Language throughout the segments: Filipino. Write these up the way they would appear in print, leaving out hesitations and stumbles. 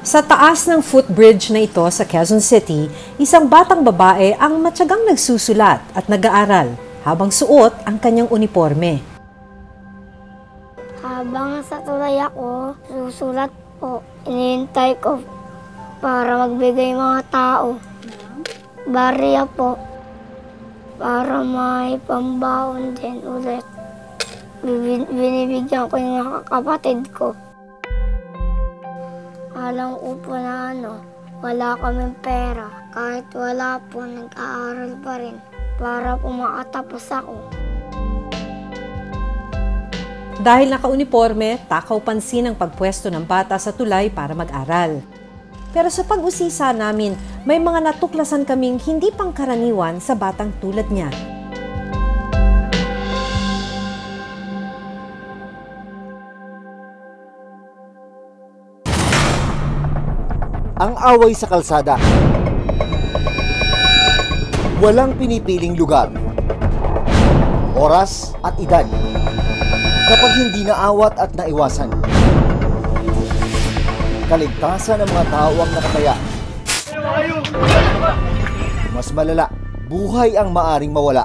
Sa taas ng footbridge na ito sa Quezon City, isang batang babae ang matyagang nagsusulat at nag-aaral habang suot ang kanyang uniforme. Habang sa tulay ako, susulat po. Inihintay ko para magbigay mga tao. Barya po. Para may pambaon din ulit. Binibigyan ko yung mga kapatid ko. Alam ko po na wala kaming pera. Kahit wala po, nag-aaral pa rin para po makatapos ako. Dahil naka-uniforme, takaw pansin ang pagpwesto ng bata sa tulay para mag-aral. Pero sa pag-usisa namin, may mga natuklasan kaming hindi pangkaraniwan sa batang tulad niya. Ang away sa kalsada. Walang pinipiling lugar, oras at edad. Kapag hindi naawat at naiwasan. Kaligtasan ng mga tao ang nakataya. Mas malala, buhay ang maaring mawala.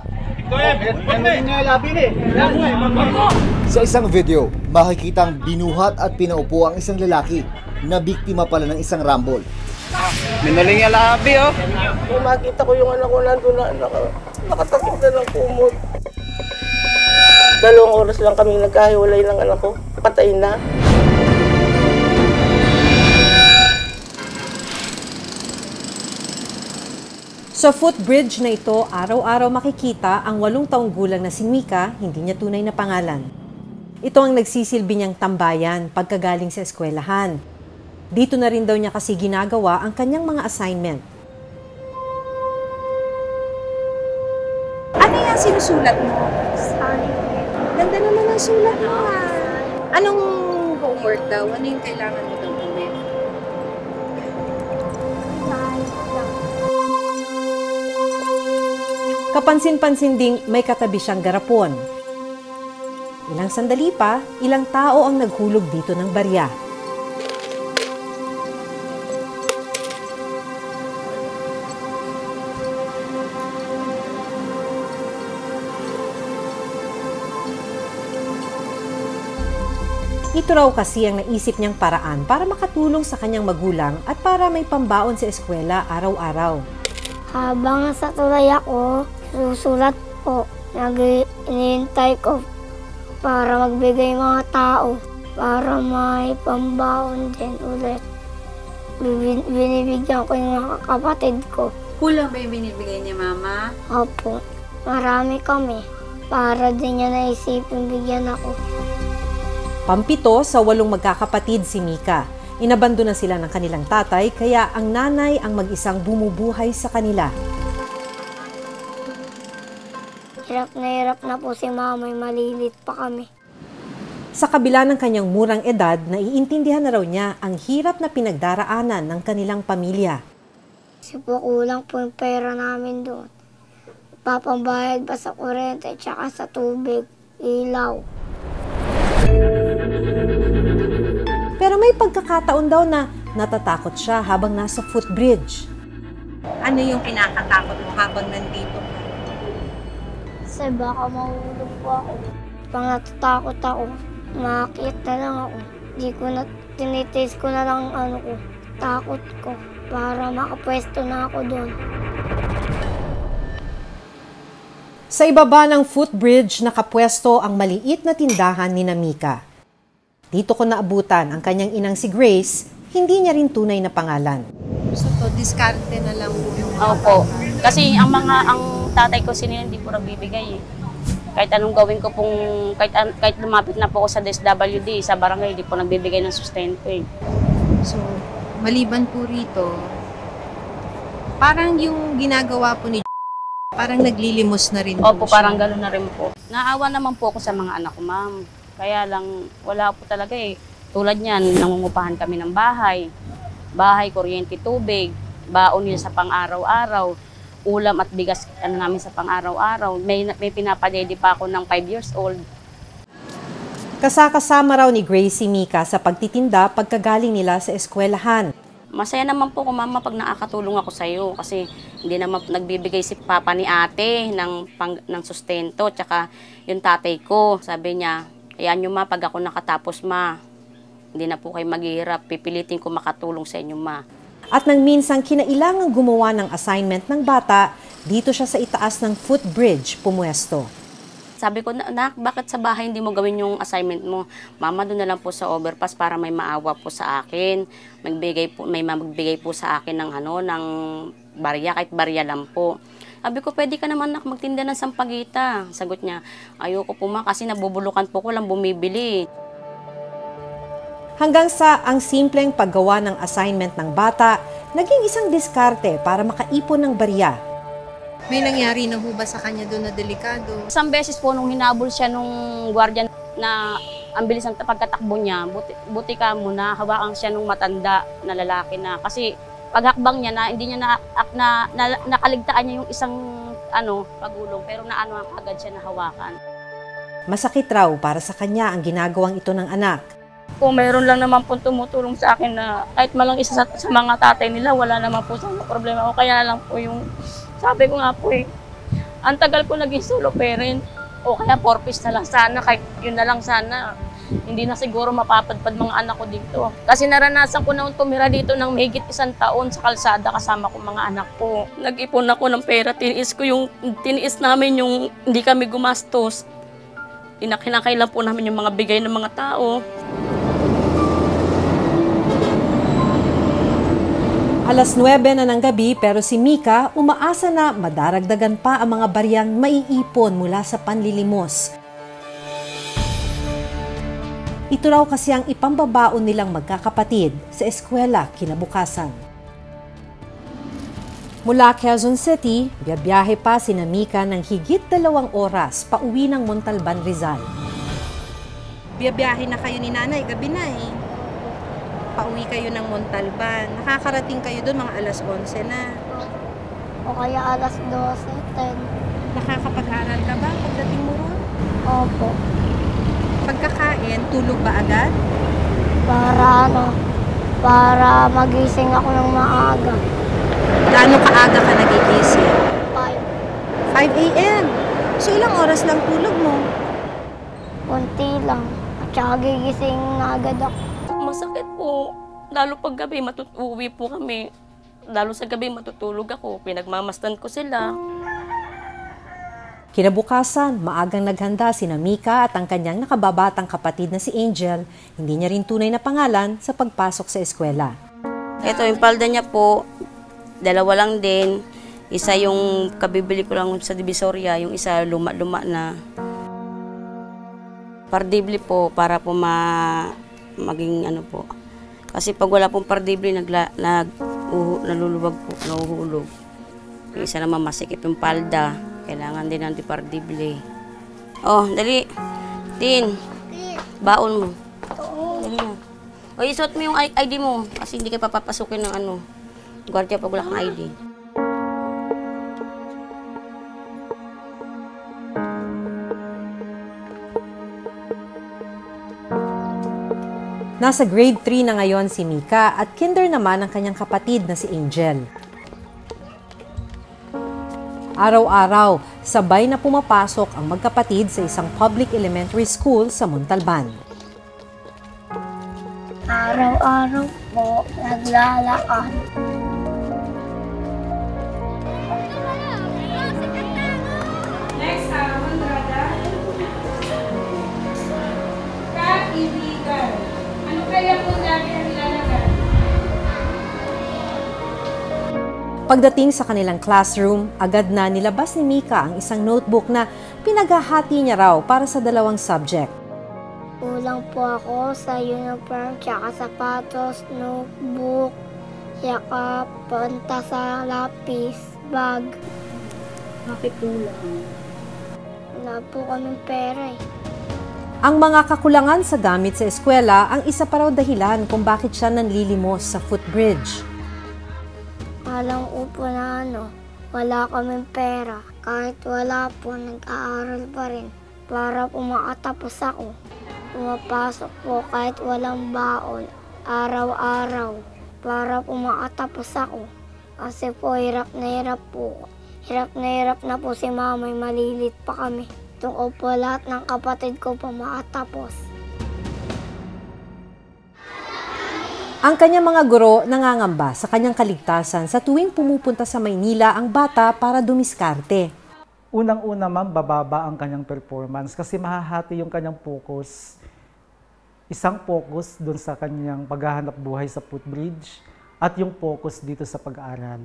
Sa isang video, makikitang binuhat at pinaupo ang isang lalaki na biktima pala ng isang rambol. Minaling yung labi, oh. Kung makita ko yung anak ko nandun na nakatakip na ng kumot. 2 oras lang kami nagkahiwalay ng anak ko. Patay na. Sa footbridge na ito, araw-araw makikita ang 8 taong gulang na si Mika, hindi niya tunay na pangalan. Ito ang nagsisilbi niyang tambayan pagkagaling sa eskwelahan. Dito na rin daw niya kasi ginagawa ang kanyang mga assignment. Ano yung sinusulat mo? Sorry. Ganda naman ang sulat mo, ha? Anong homework daw? Ano yung kailangan mo daw gawin? Kapansin-pansin ding may katabi siyang garapon. Ilang sandali pa, ilang tao ang naghulog dito ng barya. Ito raw kasi ang naisip niyang paraan para makatulong sa kanyang magulang at para may pambaon sa eskwela araw-araw. Habang sa tulay ako, susulat po. Inihintay ko para magbigay mga tao. Para may pambaon din ulit. Binibigyan ko yung mga kapatid ko. Kulang ba yung binibigay niya, Mama? Opo. Marami kami. Para din niya naisipin bigyan ako. Pampito sa 8 magkakapatid si Mika. Inabando na sila ng kanilang tatay kaya ang nanay ang mag-isang bumubuhay sa kanila. Hirap na po si Mamay, malilit pa kami. Sa kabila ng kanyang murang edad, naiintindihan na raw niya ang hirap na pinagdaraanan ng kanilang pamilya. Kasi po kulang po yung pera namin doon. Papambayad pa sa kuryente at sa tubig, ilaw. Pero may pagkakataon daw na natatakot siya habang nasa footbridge. Ano yung kinakatakot mo habang nandito ka? Kasi baka mahulog po ako. Pag natatakot ako, makakit na lang ako. Tinitaste ko na lang takot ko para makapwesto na ako doon. Sa ibaba ng footbridge, nakapwesto ang maliit na tindahan ni Mika. Dito ko naabutan ang kanyang inang si Grace, hindi niya rin tunay na pangalan. So to, diskarte na lang po yung Opo. Kasi ang tatay ko sila hindi po nagbibigay eh. Kahit anong gawin ko pong, kahit lumapit na po ako sa DSWD, sa barangay, hindi po nagbibigay ng sustento eh. So, maliban po rito, parang yung ginagawa po ni parang naglilimos na rin po Opo, siya. parang gano'n na rin po. Naawa naman po ako sa mga anak ko, ma'am. Kaya lang, wala po talaga eh. Tulad niyan, nangungupahan kami ng bahay. Bahay, kuryente, tubig, baon nila sa pang-araw-araw, ulam at bigas namin sa pang-araw-araw. May pinapadede pa ako ng 5 years old. Kasama raw ni Grace si Mika sa pagtitinda pagkagaling nila sa eskwelahan. Masaya naman po ko, mama, pag nakakatulong ako sa iyo kasi hindi naman nagbibigay si papa ni ate ng sustento, tsaka yung tatay ko. Sabi niya, ayan nyo ma, pag ako nakatapos ma, hindi na po kayo maghihirap, pipilitin ko makatulong sa inyo ma. At nang minsang kinailangang gumawa ng assignment ng bata, dito siya sa itaas ng footbridge pumuesto. Sabi ko, nak, bakit sa bahay hindi mo gawin yung assignment mo? Mama, doon na lang po sa overpass para may maawa po sa akin. May magbigay po sa akin ng, ng barya, kahit barya lang po. Sabi ko, pwede ka naman nak magtinda ng sampagita. Sagot niya, ayoko po ma, kasi nabubulukan po ko lang bumibili. Hanggang sa ang simpleng paggawa ng assignment ng bata, naging isang diskarte para makaipon ng barya. May nangyari na ho ba sa kanya doon na delikado? Isang beses po nung hinabol siya nung guardian na ang bilis ng pagkatakbo niya, buti ka muna, hawakan siya nung matanda na lalaki na. Kasi paghakbang niya na hindi niya nakaligtaan niya yung isang pagulong, pero naano agad siya na hawakan. Masakit raw para sa kanya ang ginagawang ito ng anak. Kung mayroon lang naman po tumutulong sa akin na kahit malang isa sa mga tatay nila, wala naman po sa problema ko. Kaya lang po yung sabi ko nga po ang tagal ko naging solo parent o kaya purpose na lang sana, kahit yun na lang sana. Hindi na siguro mapapadpad mga anak ko dito. Kasi naranasan ko na tumira dito ng mahigit 1 taon sa kalsada kasama ko mga anak ko. Nag-ipon ako ng pera, tiniis namin yung hindi kami gumastos. Kinakailan po namin yung mga bigay ng mga tao. Alas 9 na ng gabi pero si Mika umaasa na madaragdagan pa ang mga baryang maiipon mula sa panlilimos. Ito raw kasi ang ipambabaon nilang magkakapatid sa eskwela kinabukasan. Mula Quezon City, biyahe pa sina Mika ng higit 2 oras pauwi ng Montalban, Rizal. Biyahe na kayo ni nanay, gabi na eh. Pauwi kayo ng Montalban. Nakakarating kayo doon mga alas 11 na. O kaya alas 12, 10. Nakakapag-aral ka ba pagdating mo ron? Opo. Pagkakain, tulog ba agad? Para magising ako ng maaga. Gaano kaaga ka nagigising? 5. 5 a.m. So ilang oras lang tulog mo? Kunti lang. At saka gigising na agad ako. Masakit po. Lalo pag gabi, uuwi po kami. Lalo sa gabi, matutulog ako. Pinagmamasdan ko sila. Kinabukasan, maagang naghanda sina Mika at ang kanyang nakababatang kapatid na si Angel, hindi niya rin tunay na pangalan, sa pagpasok sa eskwela. Ito, yung palda niya po, 2 lang din. Isa yung kabibili ko lang sa Divisoria, yung isa luma-luma na. Pardible po, para po maging po. Kasi pag wala pong pardible, nalulubag po, nahuhulog. Yung isa naman masikip yung palda. Kailangan din ng pardible. Oh, dali. Tin, baon mo. Dali na. O, isuot mo yung ID mo. Kasi hindi ka papapasukin ng gwardiya pag wala kang ID. Nasa grade 3 na ngayon si Mika at kinder naman ang kanyang kapatid na si Angel. Araw-araw, sabay na pumapasok ang magkapatid sa isang public elementary school sa Montalban. Araw-araw po, naglalakad. Next, Mandrada. Kaibigan. Ano kaya po dati ang nilalagay? Pagdating sa kanilang classroom, agad na nilabas ni Mika ang isang notebook na pinaghahati niya raw para sa 2 subject. Kulang po ako sa uniform, tsaka sapatos, notebook, tsaka punta sa lapis, bag. Bakit kulang? Wala po kaming pera eh. Ang mga kakulangan sa gamit sa eskwela ang isa pa raw dahilan kung bakit siya nanlilimos sa footbridge. Alam ko po na wala kaming pera. Kahit wala po, nag-aaral pa rin para po makatapos ako. Pumapasok po kahit walang baon, araw-araw. para po makatapos ako. Kasi po hirap na hirap po. Hirap na po si mama, malilit pa kami. Ito ko po lahat ng kapatid ko po makatapos. Ang kanyang mga guro nangangamba sa kanyang kaligtasan sa tuwing pumupunta sa Maynila ang bata para dumiskarte. Unang-una ma'am, bababa ang kanyang performance kasi mahahati yung kanyang focus. Isang focus dun sa kanyang paghahanap buhay sa footbridge at yung focus dito sa pag-aaral.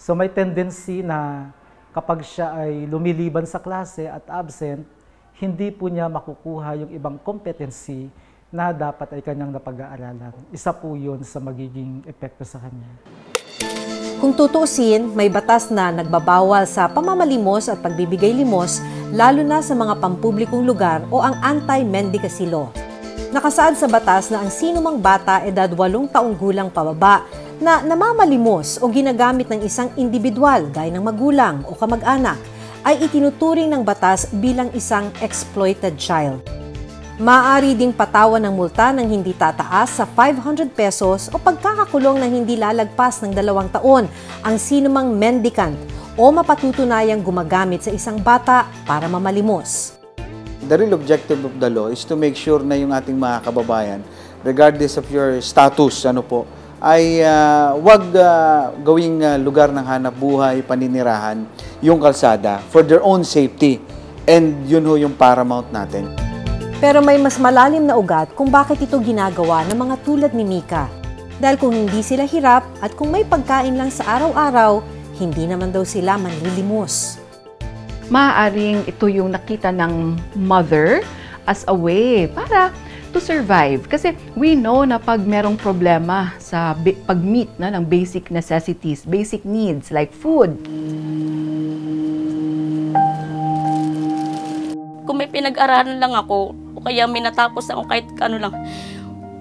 So may tendency na kapag siya ay lumiliban sa klase at absent, hindi po niya makukuha yung ibang competency na dapat ay kanyang napag-aaralan. Isa po yun sa magiging epekto sa kanya. Kung tutuusin, may batas na nagbabawal sa pamamalimos at pagbibigay limos, lalo na sa mga pampublikong lugar o ang anti-mendicacy law. Nakasaad sa batas na ang sinumang bata edad 8 taong gulang pababa na namamalimos o ginagamit ng isang individual gaya ng magulang o kamag-anak ay itinuturing ng batas bilang isang exploited child. Maaari ding patawan ng multa ng hindi tataas sa 500 pesos o pagkakakulong ng hindi lalagpas ng 2 taon ang sinumang mendicant o mapatutunayang gumagamit sa isang bata para mamalimos. The real objective of the law is to make sure na yung ating mga kababayan, regardless of your status, ay wag gawing lugar ng hanap buhay, paninirahan, yung kalsada for their own safety. And yun ho yung paramount natin. Pero may mas malalim na ugat kung bakit ito ginagawa ng mga tulad ni Mika. Dahil kung hindi sila hirap at kung may pagkain lang sa araw-araw, hindi naman daw sila manlilimos. Maaaring ito yung nakita ng mother as a way para to survive. Kasi we know na pag merong problema sa pag-meet ng basic necessities, basic needs like food. Kung may pinag-aralan lang ako, o kaya may natapos ako kahit ano lang,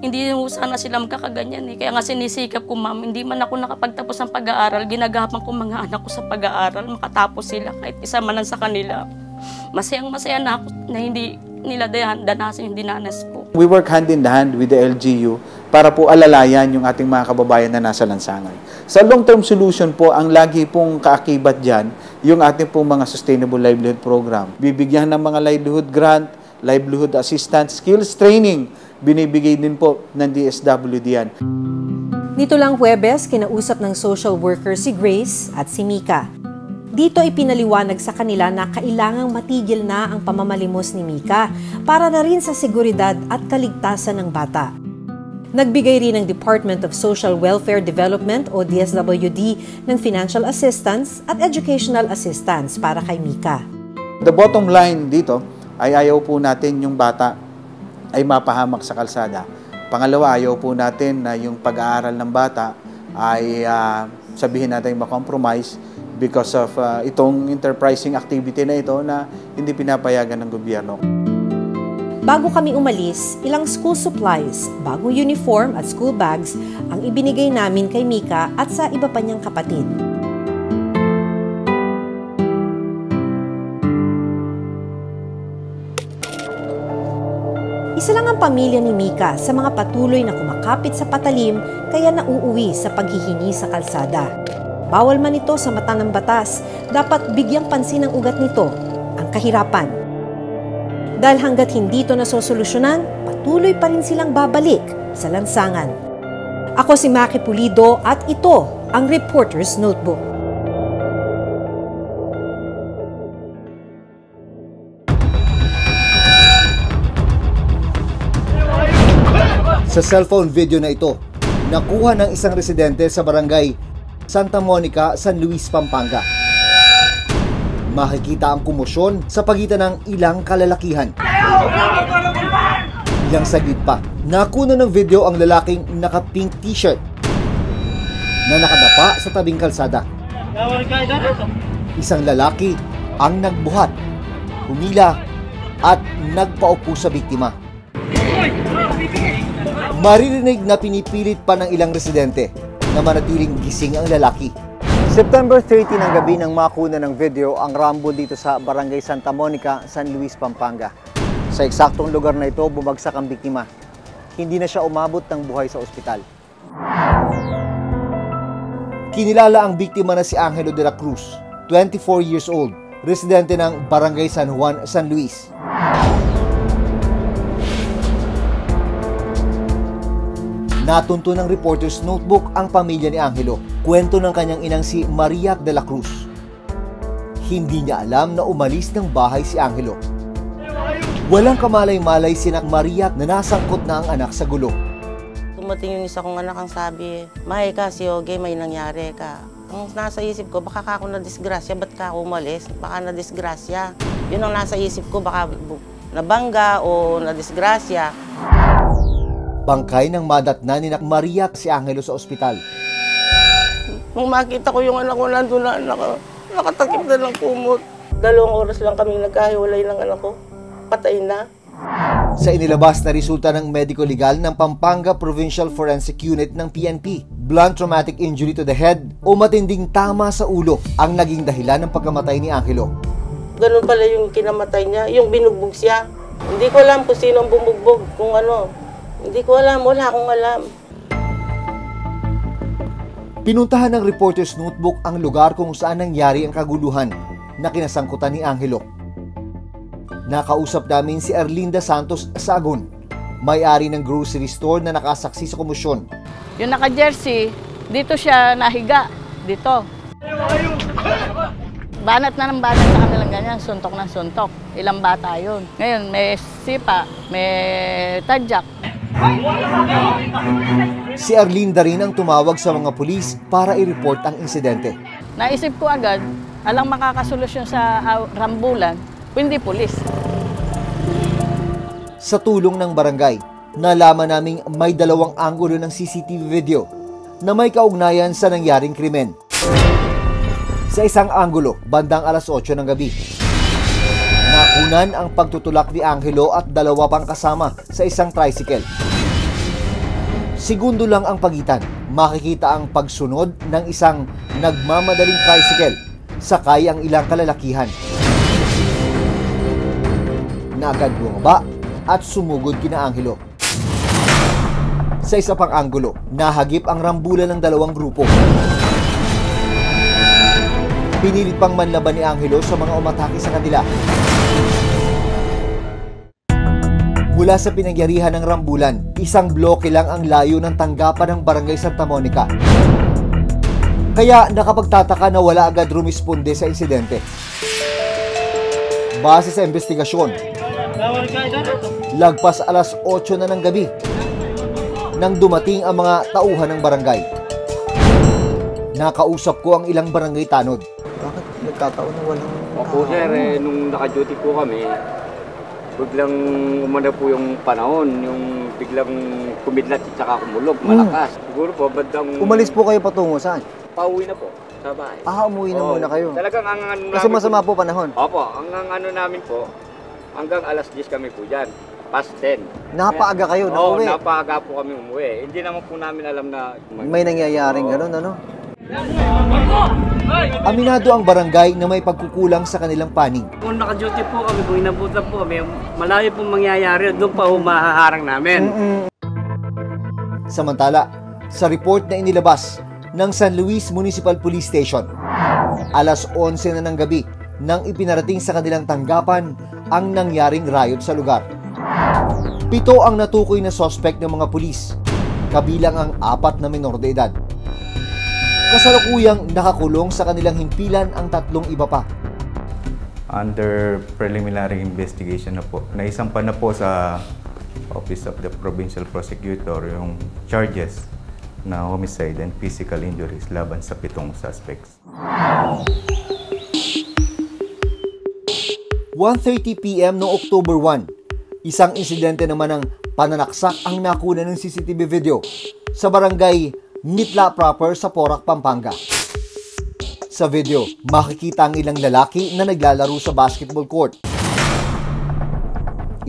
hindi sana sila magkakaganyan eh. Kaya nga sinisikap ko, ma'am, hindi man ako nakapagtapos ng pag-aaral, ginagapan ko mga anak ko sa pag-aaral, makatapos sila kahit isa man lang sa kanila. Masayang-masaya na ako na hindi nila danasin yung dinanas ko. We work hand in hand with the LGU para po alalayan yung ating mga kababayan na nasa lansangan. Sa long-term solution po, ang lagi pong kaakibat dyan, yung ating pong mga Sustainable Livelihood Program. Bibigyan ng mga livelihood grant, livelihood assistance, skills training, binibigay din po ng DSWD yan. Nito lang Huwebes, kinausap ng social worker si Grace at si Mika. Dito ipinaliwanag sa kanila na kailangang matigil na ang pamamalimos ni Mika para na rin sa seguridad at kaligtasan ng bata. Nagbigay rin ng Department of Social Welfare Development o DSWD ng financial assistance at educational assistance para kay Mika. The bottom line dito ay ayaw po natin yung bata ay mapahamak sa kalsada. Pangalawa, ayaw po natin na yung pag-aaral ng bata ay sabihin natin makompromise because of itong enterprising activity na ito na hindi pinapayagan ng gobyerno. Bago kami umalis, ilang school supplies, bagong uniform at school bags ang ibinigay namin kay Mika at sa iba pa niyang kapatid. Isa lang ang pamilya ni Mika sa mga patuloy na kumakapit sa patalim kaya nauuwi sa paghihingi sa kalsada. Bawal man ito sa mata ng batas, dapat bigyang pansin ang ugat nito, ang kahirapan. Dahil hanggat hindi ito nasosolusyonan, patuloy pa rin silang babalik sa lansangan. Ako si Maki Pulido at ito ang Reporter's Notebook. Sa cellphone video na ito, nakuha ng isang residente sa barangay Santa Monica, San Luis, Pampanga. Makikita ang komosyon sa pagitan ng ilang kalalakihan. Ilang saglit pa, nakuha ng video ang lalaking naka-pink t-shirt na nakadapa sa tabing kalsada. Isang lalaki ang nagbuhat, humila at nagpaupo sa biktima. Maririnig na pinipilit pa ng ilang residente na manatiling gising ang lalaki. September 30 ng gabi nang makuna ng video ang rumble dito sa Barangay Santa Monica, San Luis, Pampanga. Sa eksaktong lugar na ito, bumagsak ang biktima. Hindi na siya umabot ng buhay sa ospital. Kinilala ang biktima na si Angelo de la Cruz, 24 years old, residente ng Barangay San Juan, San Luis. Natunto ng Reporter's Notebook ang pamilya ni Angelo. Kwento ng kanyang inang si Maria de la Cruz. Hindi niya alam na umalis ng bahay si Angelo. Walang kamalay-malay sina Maria na nasangkot na ang anak sa gulo. Tumating yung isa kong anak ang sabi, "Mahay ka, si Oge, may nangyari ka." Ang nasa isip ko, baka ako na-disgrasya, ba't ka ako umalis? Baka na-disgrasya. Yun ang nasa isip ko, baka nabangga o na-disgrasya. Bangkay ng madatna ni Maria si Angelo sa ospital. Nung makita ko yung anak ko nandun na nakatakip na ng kumot. 2 oras lang kami nagkahiwalay ng anak ko. Patay na. Sa inilabas na resulta ng medico legal ng Pampanga Provincial Forensic Unit ng PNP, blunt traumatic injury to the head o matinding tama sa ulo ang naging dahilan ng pagkamatay ni Angelo. Ganun pala yung kinamatay niya, yung binugbog siya. Hindi ko alam kung sino ang bumugbog, kung ano. Hindi ko alam, wala akong alam. Pinuntahan ng Reporter's Notebook ang lugar kung saan nangyari ang kaguluhan na kinasangkutan ni Angelo. Nakausap namin si Erlinda Santos Sagon, may-ari ng grocery store na nakasaksi sa komosyon. Yung naka-jersey, dito siya nahiga, dito. Banat na ng banat sa kanilang ganyan, suntok ng suntok. Ilang bata yun. Ngayon, may sipa, may tadyak. Si Erlinda rin ang tumawag sa mga pulis para i-report ang insidente. Naisip ko agad, alang makakasolusyon sa rambulan, hindi pulis. Sa tulong ng barangay, nalaman naming may 2 anggulo ng CCTV video na may kaugnayan sa nangyaring krimen. Sa isang anggulo, bandang alas 8 ng gabi, nakunan ang pagtutulak ni Angelo at 2 pang kasama sa isang tricycle. Segundo lang ang pagitan, makikita ang pagsunod ng isang nagmamadaling tricycle, sakay ang ilang kalalakihan. Na agad bumaba at sumugod kina Angelo. Sa isa pang anggulo, nahagip ang rambulan ng 2 grupo. Pinilit pang manlaban ni Angelo sa mga umatake sa kanila. Mula sa pinangyarihan ng rambulan, 1 bloke lang ang layo ng tanggapan ng Barangay Santa Monica. Kaya nakapagtataka na wala agad rumisponde sa insidente. Base sa investigasyon, lagpas alas 8 na ng gabi nang dumating ang mga tauhan ng barangay. Nakausap ko ang ilang barangay tanod. Bakit nagkataon na walang... Opo sir, nung naka-duty po kami, biglang umana po yung panahon, yung biglang kumidlat at saka kumulog, malakas. Siguro po, bandang... Umalis po kayo patungo saan? Pauwi na po sa bahay. Umuwi na muna kayo. Talagang ang ano kasi masama po panahon? Opo, ang ano namin po, hanggang alas 10 kami po dyan, past 10. Napaaga kayo na uwi? Oo, napaaga po kami umuwi. Hindi naman po namin alam na... May nangyayaring gano'n, ano? Aminado ang barangay na may pagkukulang sa kanilang panig. Kung naka-duty po kami, kung inabutan po kami, malayo pong mangyayari, doon pa mahaharang namin. Samantala, sa report na inilabas ng San Luis Municipal Police Station, alas 11 na ng gabi nang ipinarating sa kanilang tanggapan ang nangyaring riot sa lugar. 7 ang natukoy na suspect ng mga pulis, kabilang ang 4 na menor de edad. Kasalukuyang nakakulong sa kanilang himpilan ang 3 iba pa. Under preliminary investigation na po, naisampa na po sa Office of the Provincial Prosecutor yung charges na homicide and physical injuries laban sa 7 suspects. 1:30 PM noong October 1, isang insidente naman ng pananaksak ang nakuna ng CCTV video sa barangay Mitla proper sa Porac, Pampanga. Sa video, makikita ang ilang lalaki na naglalaro sa basketball court.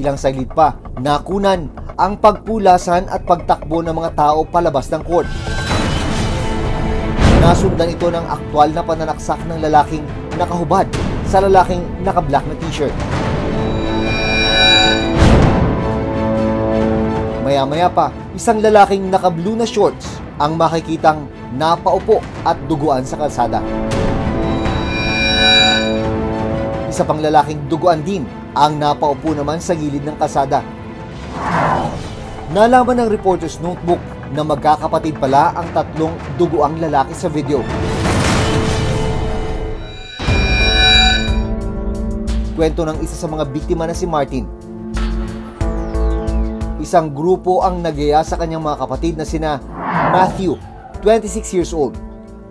Ilang saglit pa, nakunan ang pagpulasan at pagtakbo ng mga tao palabas ng court. Nasundan ito ng aktwal na pananaksak ng lalaking nakahubad sa lalaking naka-black na t-shirt. Maya-maya pa, isang lalaking naka-blue na shorts ang makikitang napaupo at duguan sa kalsada. Isa pang lalaking duguan din ang napaupo naman sa gilid ng kalsada. Nalaman ng Reporter's Notebook na magkakapatid pala ang tatlong duguang lalaki sa video. Kwento ng isa sa mga biktima na si Martin. Isang grupo ang nagyaya sa kanyang mga kapatid na sina Matthew, 26 years old,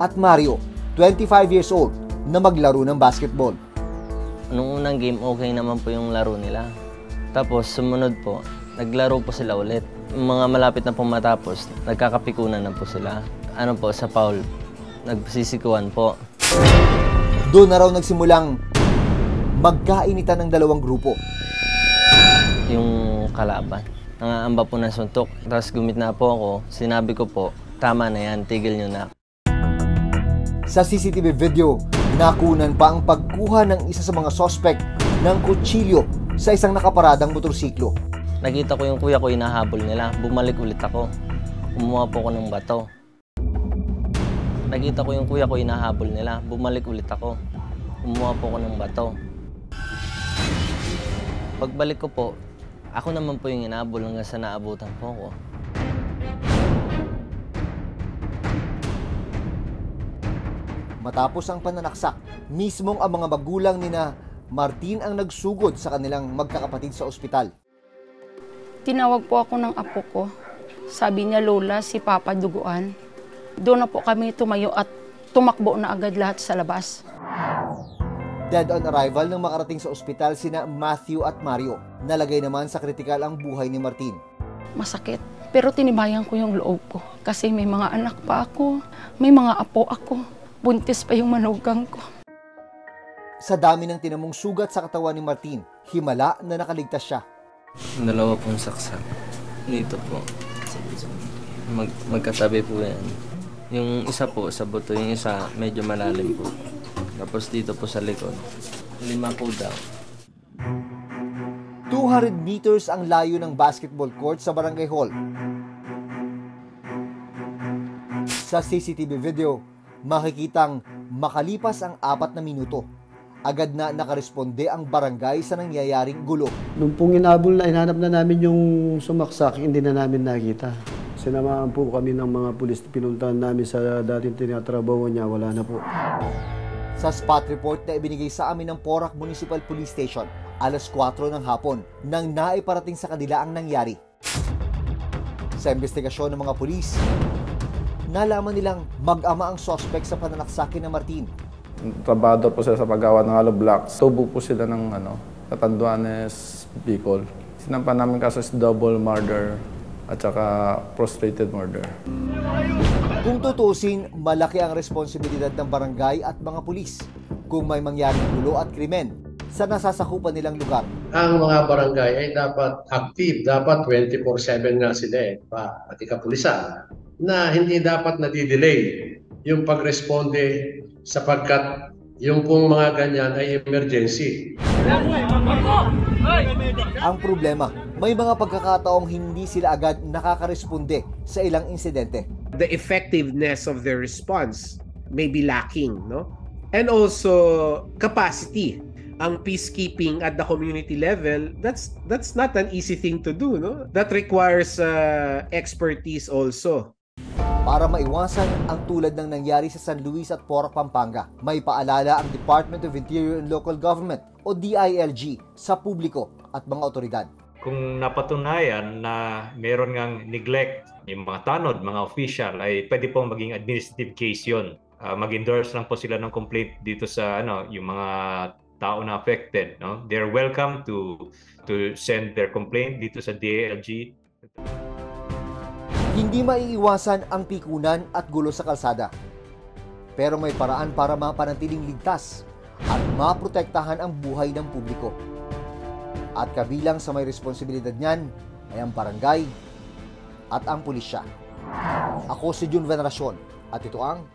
at Mario, 25 years old, na maglaro ng basketball. Nung unang game, okay naman po yung laro nila. Tapos, sumunod po, naglaro po sila ulit. Mga malapit na pong matapos, nagkakapikunan na po sila. Ano po, sa foul, nagsisikuan po. Doon na raw nagsimulang magkainitan ng dalawang grupo. Yung kalaban, nangaamba po ng suntok. Tapos gumit na po ako, sinabi ko po, tama na yan, tigil nyo na. Sa CCTV video, nakunan pa ang pagkuha ng isa sa mga sospek ng kutsilyo sa isang nakaparadang motorsiklo. Nakita ko yung kuya ko, inahabol nila. Bumalik ulit ako. Kumuha po ako ng bato. Nakita ko yung kuya ko, inahabol nila. Bumalik ulit ako. Kumuha po ako ng bato. Pagbalik ko po, ako naman po yung inahabol hanggang sa naabutan po ako. Matapos ang pananaksak, mismong ang mga magulang nina Martin ang nagsugod sa kanilang magkakapatid sa ospital. Tinawag po ako ng apo ko. Sabi niya, Lola, si Papa duguan. Doon na po kami tumayo at tumakbo na agad lahat sa labas. Dead on arrival nang makarating sa ospital sina Matthew at Mario. Nalagay naman sa kritikal ang buhay ni Martin. Masakit, pero tinibayan ko yung loob ko. Kasi may mga anak pa ako, may mga apo ako. Buntis pa yung manugang ko. Sa dami ng tinamong sugat sa katawan ni Martin, himala na nakaligtas siya. Dalawa pong saksak. Dito po. Magkatabi po yan. Yung isa po sa buto, yung isa medyo malalim po. Tapos dito po sa likod. 5 po daw. 200 meters ang layo ng basketball court sa Barangay Hall. Sa CCTV video, makikitang makalipas ang 4 na minuto. Agad na nakaresponde ang barangay sa nangyayaring gulo. Nung pong inabol na, inhanap na namin yung sumaksak, hindi na namin nakita. Sinamahan po kami ng mga pulis, pinuntahan namin sa dating tinatrabaho niya, wala na po. Sa spot report na ibinigay sa amin ng Porac Municipal Police Station, alas 4 ng hapon, nang naiparating sa kanila ang nangyari. Sa investigasyon ng mga pulis, nalaman nilang mag-ama ang suspect sa pananaksakin ng Martin. Trabado po sila sa paggawa ng hollow blocks. Tubo po sila ng Catanduanes, Bicol. Sinampan namin kaso is double murder at saka prostrated murder. Kung tutusin, malaki ang responsibilidad ng barangay at mga pulis kung may mangyaring gulo at krimen sa nasasakupan nilang lugar. Ang mga barangay ay dapat active, dapat 24/7 nga sila pati kapulisan, na hindi dapat nadidelay yung pagresponde sapagkat yung pong mga ganyan ay emergency. Ang problema, may mga pagkakataong hindi sila agad nakakaresponde sa ilang insidente. The effectiveness of their response may be lacking, no? And also capacity. Ang peacekeeping at the community level, that's not an easy thing to do, no? That requires expertise also. Para maiwasan ang tulad ng nangyari sa San Luis at Porac, Pampanga, may paalala ang Department of Interior and Local Government o DILG sa publiko at mga otoridad. Kung napatunayan na meron ngang neglect, yung mga tanod, mga official, ay pwede pong maging administrative case yun. Mag-endorse lang po sila ng complaint dito sa yung mga tao na affected. No? They're welcome to send their complaint dito sa DILG. Hindi maiiwasan ang pikunan at gulo sa kalsada. Pero may paraan para mapanatiling ligtas at maprotektahan ang buhay ng publiko. At kabilang sa may responsibilidad niyan ay ang barangay at ang pulisya. Ako si Jun Veneracion at ito ang